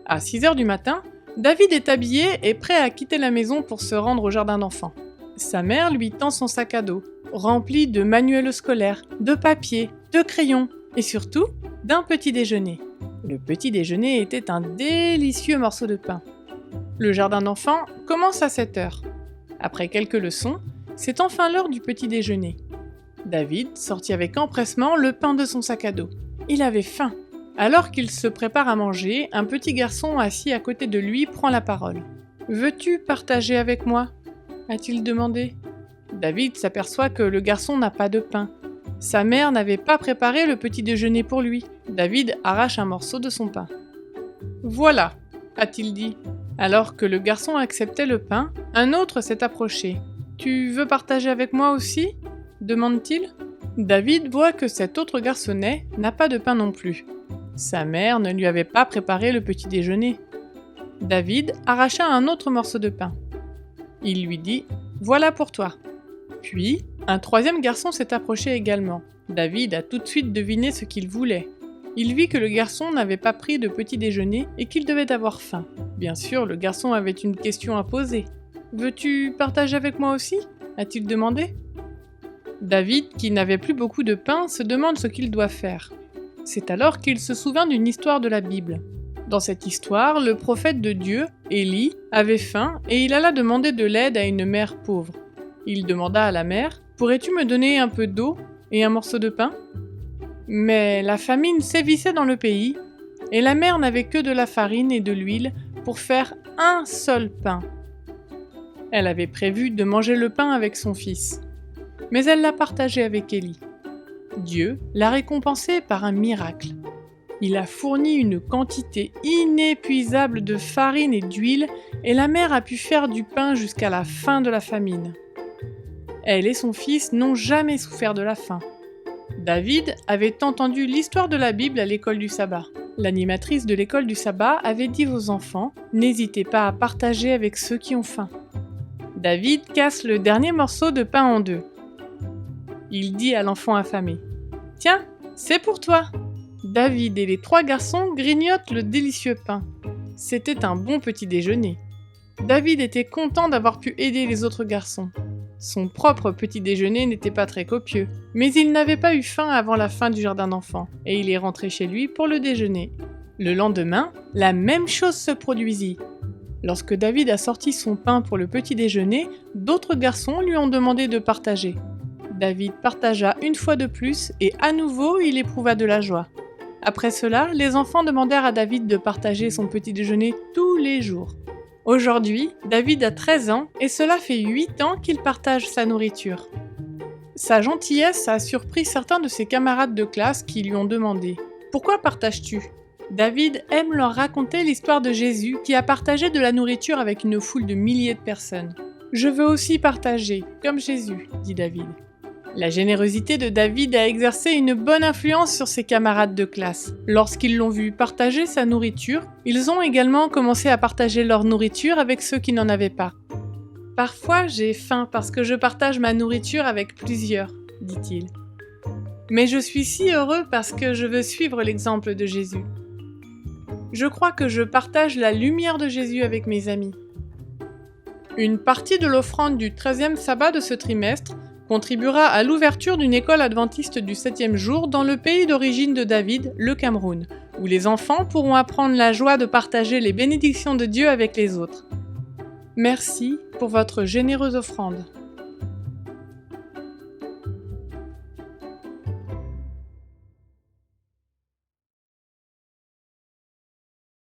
À 6 heures du matin, David est habillé et prêt à quitter la maison pour se rendre au jardin d'enfants. Sa mère lui tend son sac à dos, rempli de manuels scolaires, de papier, de crayons et surtout d'un petit déjeuner. Le petit déjeuner était un délicieux morceau de pain. Le jardin d'enfants commence à 7 heures. Après quelques leçons, c'est enfin l'heure du petit déjeuner. David sortit avec empressement le pain de son sac à dos. Il avait faim. Alors qu'il se prépare à manger, un petit garçon assis à côté de lui prend la parole. « Veux-tu partager avec moi ?» a-t-il demandé. David s'aperçoit que le garçon n'a pas de pain. Sa mère n'avait pas préparé le petit déjeuner pour lui. David arrache un morceau de son pain. « Voilà !» a-t-il dit. Alors que le garçon acceptait le pain, un autre s'est approché. « Tu veux partager avec moi aussi ?» demande-t-il. David voit que cet autre garçonnet n'a pas de pain non plus. Sa mère ne lui avait pas préparé le petit déjeuner. David arracha un autre morceau de pain. Il lui dit « Voilà pour toi ». Puis, un troisième garçon s'est approché également. David a tout de suite deviné ce qu'il voulait. Il vit que le garçon n'avait pas pris de petit déjeuner et qu'il devait avoir faim. Bien sûr, le garçon avait une question à poser. « Veux-tu partager avec moi aussi ?» a-t-il demandé. David, qui n'avait plus beaucoup de pain, se demande ce qu'il doit faire. C'est alors qu'il se souvient d'une histoire de la Bible. Dans cette histoire, le prophète de Dieu, Élie, avait faim et il alla demander de l'aide à une mère pauvre. Il demanda à la mère « Pourrais-tu me donner un peu d'eau et un morceau de pain ?» Mais la famine sévissait dans le pays et la mère n'avait que de la farine et de l'huile pour faire un seul pain. Elle avait prévu de manger le pain avec son fils, mais elle l'a partagé avec Élie. Dieu l'a récompensé par un miracle. Il a fourni une quantité inépuisable de farine et d'huile et la mère a pu faire du pain jusqu'à la fin de la famine. Elle et son fils n'ont jamais souffert de la faim. David avait entendu l'histoire de la Bible à l'école du sabbat. L'animatrice de l'école du sabbat avait dit aux enfants « N'hésitez pas à partager avec ceux qui ont faim ». David casse le dernier morceau de pain en deux. Il dit à l'enfant affamé « Tiens, c'est pour toi !» David et les trois garçons grignotent le délicieux pain. C'était un bon petit déjeuner. David était content d'avoir pu aider les autres garçons. Son propre petit déjeuner n'était pas très copieux, mais il n'avait pas eu faim avant la fin du jardin d'enfants, et il est rentré chez lui pour le déjeuner. Le lendemain, la même chose se produisit. Lorsque David a sorti son pain pour le petit déjeuner, d'autres garçons lui ont demandé de partager. David partagea une fois de plus et à nouveau il éprouva de la joie. Après cela, les enfants demandèrent à David de partager son petit déjeuner tous les jours. Aujourd'hui, David a 13 ans et cela fait 8 ans qu'il partage sa nourriture. Sa gentillesse a surpris certains de ses camarades de classe qui lui ont demandé « Pourquoi partages-tu » David aime leur raconter l'histoire de Jésus qui a partagé de la nourriture avec une foule de milliers de personnes. « Je veux aussi partager, comme Jésus », dit David. La générosité de David a exercé une bonne influence sur ses camarades de classe. Lorsqu'ils l'ont vu partager sa nourriture, ils ont également commencé à partager leur nourriture avec ceux qui n'en avaient pas. « Parfois, j'ai faim parce que je partage ma nourriture avec plusieurs, » dit-il. « Mais je suis si heureux parce que je veux suivre l'exemple de Jésus. Je crois que je partage la lumière de Jésus avec mes amis. » Une partie de l'offrande du 13e sabbat de ce trimestre contribuera à l'ouverture d'une école adventiste du 7e jour dans le pays d'origine de David, le Cameroun, où les enfants pourront apprendre la joie de partager les bénédictions de Dieu avec les autres. Merci pour votre généreuse offrande.